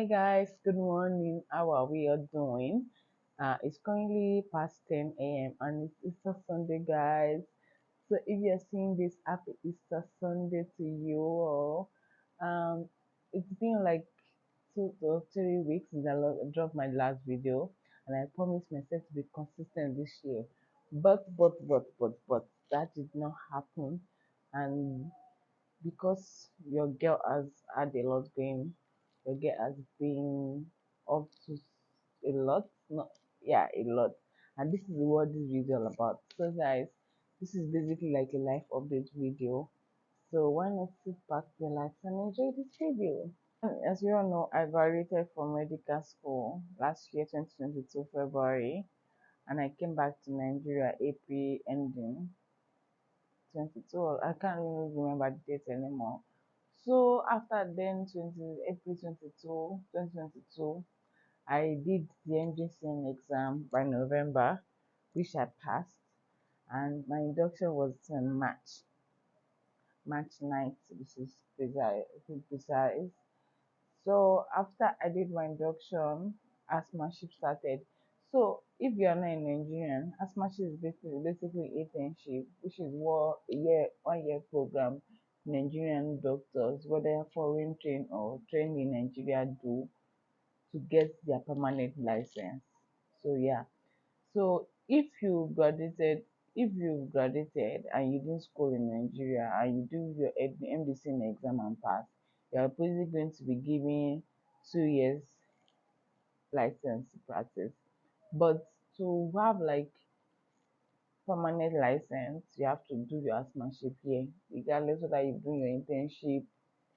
Hi guys, good morning. How are we all doing? It's currently past 10 a.m. and it's Easter Sunday, guys. So if you're seeing this, happy Easter Sunday to you all. Um, it's been like 2 to 3 weeks since I dropped my last video, and I promised myself to be consistent this year. But that did not happen, and because your girl has had a lot going, your girl has been up to a lot, not yeah, a lot. And this is what this video all about. So guys, this is basically like a life update video. So why not sit back, relax, and enjoy this video? As you all know, I graduated from medical school last year, 2022 February, and I came back to Nigeria April ending 22. I can't really remember the date anymore. So after then, April 22, 2022, I did the MJCN exam by November, which I passed, and my induction was in March 9th, which is precise. So after I did my induction, asthmaship started. So if you are not a Nigerian, asthmaship is basically internship, which is what a 1 year program Nigerian doctors, whether foreign trained or trained in Nigeria, do to get their permanent license. So yeah. So if you graduated and you didn't school in Nigeria and you do your MDC exam and pass, you're basically going to be given 2 years license to practice. But to have like permanent license, you have to do your asthmaship here, regardless whether you do your internship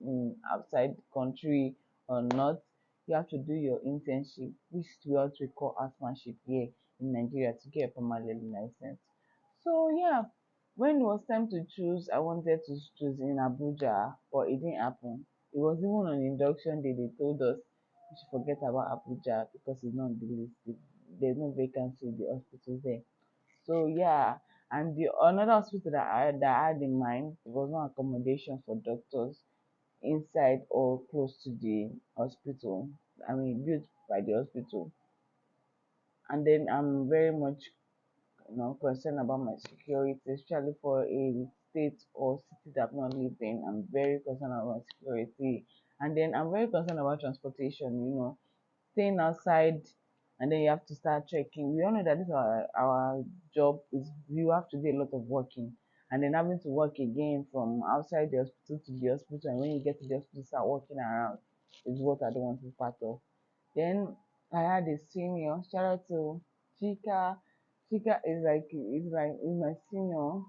in outside the country or not. You have to do your internship, which we also call asthmaship here in Nigeria to get a permanent license. So yeah, when it was time to choose, I wanted to choose in Abuja, but it didn't happen. It was even on induction day they told us we should forget about Abuja because it's not on the list. There's no vacancy in the hospital there. So yeah, and the another hospital that I had in mind, it was not accommodation for doctors inside or close to the hospital. I mean, built by the hospital. And then I'm very much concerned about my security, especially for a state or city that I've not lived in. I'm very concerned about security. And then I'm very concerned about transportation, staying outside and then you have to start checking. We all know that this our job is you have to do a lot of working and then having to work again from outside the hospital to the hospital, and when you get to the hospital start walking around is what I don't want to be part of. Then I had a senior, shout out to Chika. Chika is my senior.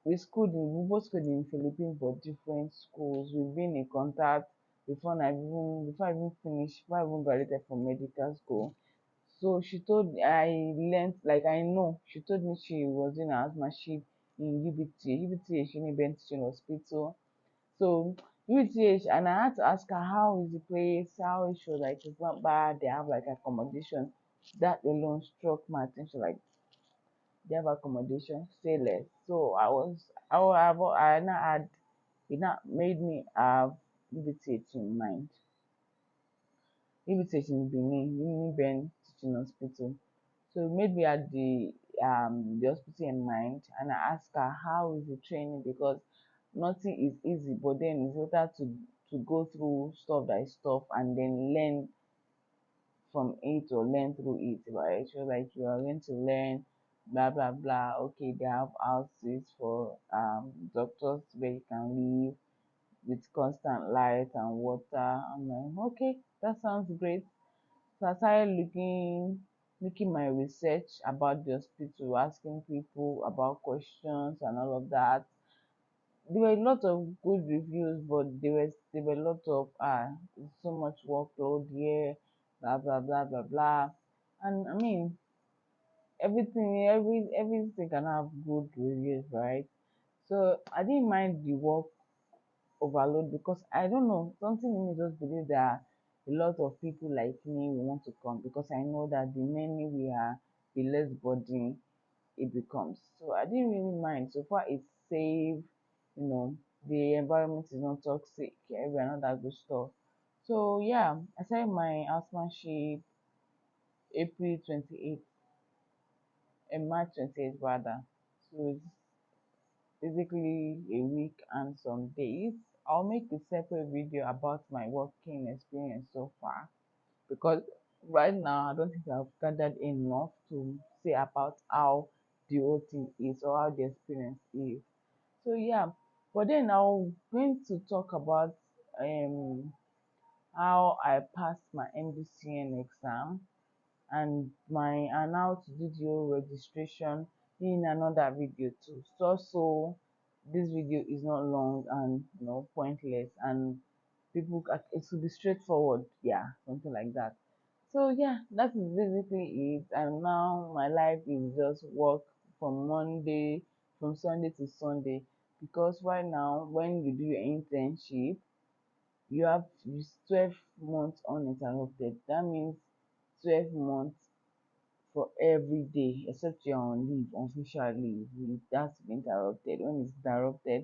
We both schooled in Philippines but different schools. We've been in contact before I even graduated from medical school. So she told I learned like I know. She told me she was in asthmaship in UBTH, Uniben Teaching Hospital. So UBTH, and I had to ask her how is the place, how is she was like it's not bad, they have like accommodation. That alone struck my attention, like they have accommodation, say less. So I now had it now made me have UBTH in mind. UBTH in Benin, Uniben Teaching Hospital. So it made me had the hospital in mind, and I asked her how is the training because nothing is easy, but then it's better to go through stuff that is tough and then learn from it or learn through it, right? She was like, you are going to learn blah blah blah. Okay, they have houses for doctors where you can live with constant light and water. I'm like, okay, that sounds great. So I started making my research about the hospital, asking people about questions and all of that. There were a lot of good reviews, but there were a lot of so much workload here, blah blah blah blah blah. And I mean everything can have good reviews, right? So I didn't mind the work overload because I don't know, something in me just believe that a lot of people like me will want to come because I know that the many we are, the less burden it becomes. So I didn't really mind. So far it's safe, the environment is not toxic, we are not that good stuff. So yeah, I started my housemanship April 28th, March 28th rather. So it's basically a week and some days. I'll make a separate video about my working experience so far because right now I don't think I've gathered enough to say about how the whole thing is or how the experience is. So yeah, but then I'm going to talk about um how I passed my MDCN exam and how to do the whole registration in another video too. So this video is not long and pointless, and it should be straightforward, yeah, something like that. So yeah, that is basically it. And now my life is just work from Monday, from Sunday to Sunday, because right now when you do your internship, you have 12 months uninterrupted. That means 12 months for every day except you're on leave, official leave. It has to be interrupted. When it's interrupted,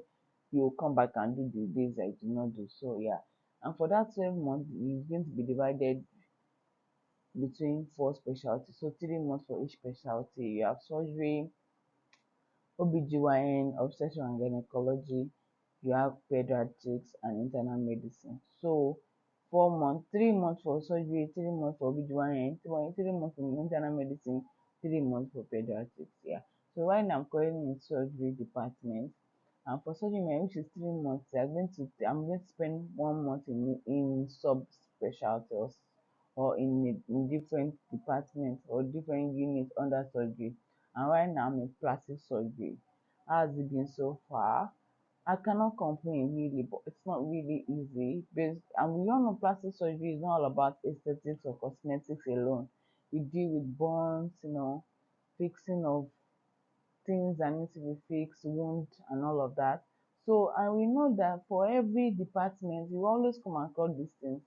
you'll come back and do the days I do not do. So yeah. And for that 12 months, it's going to be divided between four specialties. So 3 months for each specialty. You have surgery, OBGYN, obstetrics and gynecology, you have pediatrics and internal medicine. So 4 months, 3 months for surgery, 3 months for OBGYN, 3 months for internal medicine, 3 months for pediatrics. Yeah. So right now I'm currently in surgery department. And for surgery, which is 3 months, I'm going to spend 1 month in subspecialty or in different departments or different units under surgery. And right now I'm in plastic surgery. How has it been so far? I cannot complain really, but it's not really easy. And we all know plastic surgery is not all about aesthetics or cosmetics alone. We deal with burns, fixing of things that need to be fixed, wound and all of that. So and we know that for every department you always come across these things.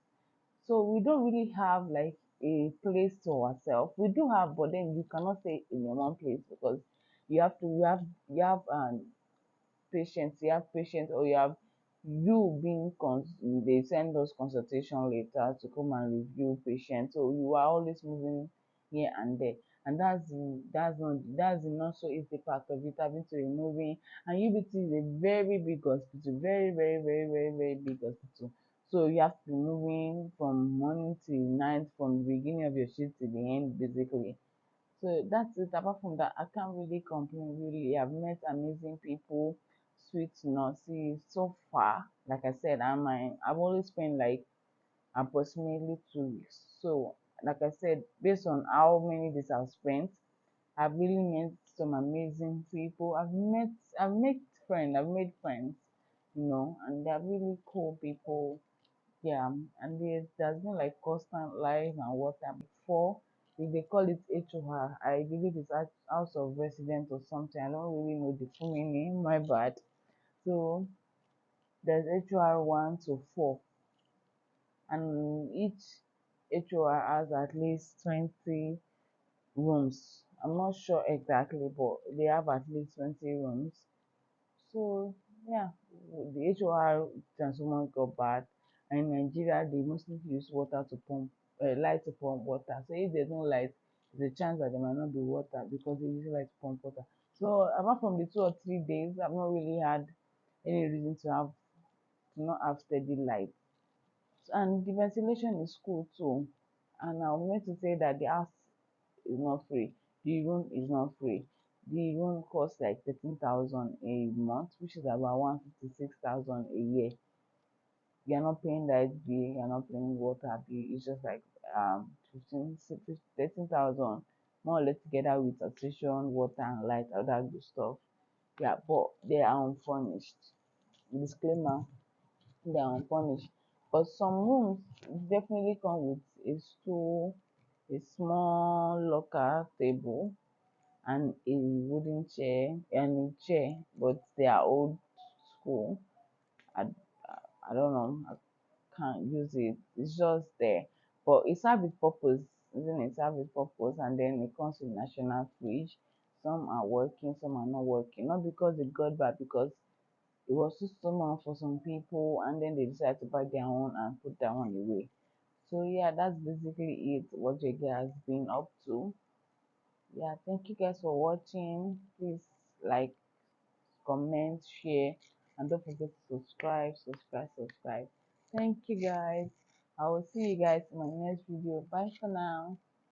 So we don't really have like a place to ourselves. We do have, but then you cannot stay in a one place because you have patients or you have you being they send us consultation letter to come and review patients, so you are always moving here and there, and that's the not so easy part of it, having to be moving. And UBT is a very big hospital, very very very very very big hospital. So you have to be moving from morning till night, from the beginning of your shift to the end basically. So that's it. Apart from that, I can't really complain really. I've met amazing people, sweet nurses so far. Like I said, I've always spent like approximately 2 weeks. So like I said, based on how many days I've spent, I've really met some amazing people. I've made friends, and they're really cool people. Yeah, and there's been like constant life and water before. If they call it HOR, I believe it's House of Residence or something. I don't really know the full meaning, my bad. So there's HOR 1 to 4, and each HOR has at least 20 rooms. I'm not sure exactly, but they have at least 20 rooms. So yeah, the HOR transformer got bad, and in Nigeria they mostly use water to pump, light to pump water. So if there's no light, there's a chance that there might not be water because they use light to pump water. So apart from the 2 or 3 days, I've not really had any reason to not have steady light. And the ventilation is cool too. And I'm going to say that the house is not free. The room is not free. The room costs like 13,000 a month, which is about 156,000 a year. You're not paying light bill, you're not paying water bill. It's just like 13,000 more or less together with taxation, water and light, all that good stuff. Yeah, but they are unfurnished. Disclaimer, they are unfurnished. But some rooms definitely come with a stool, a small locker table, and a wooden chair and a chair, but they are old school. I, I don't know. I can't use it. It's just there, but it serves its purpose, isn't it? Serves its purpose, and then it comes with national fridge. Some are working, some are not working. Not because they got bad, because it was too small for some people, and then they decided to buy their own and put that one away. So yeah, that's basically it. What your girl has been up to. Yeah, thank you guys for watching. Please like, comment, share, and don't forget to subscribe. Thank you guys. I will see you guys in my next video. Bye for now.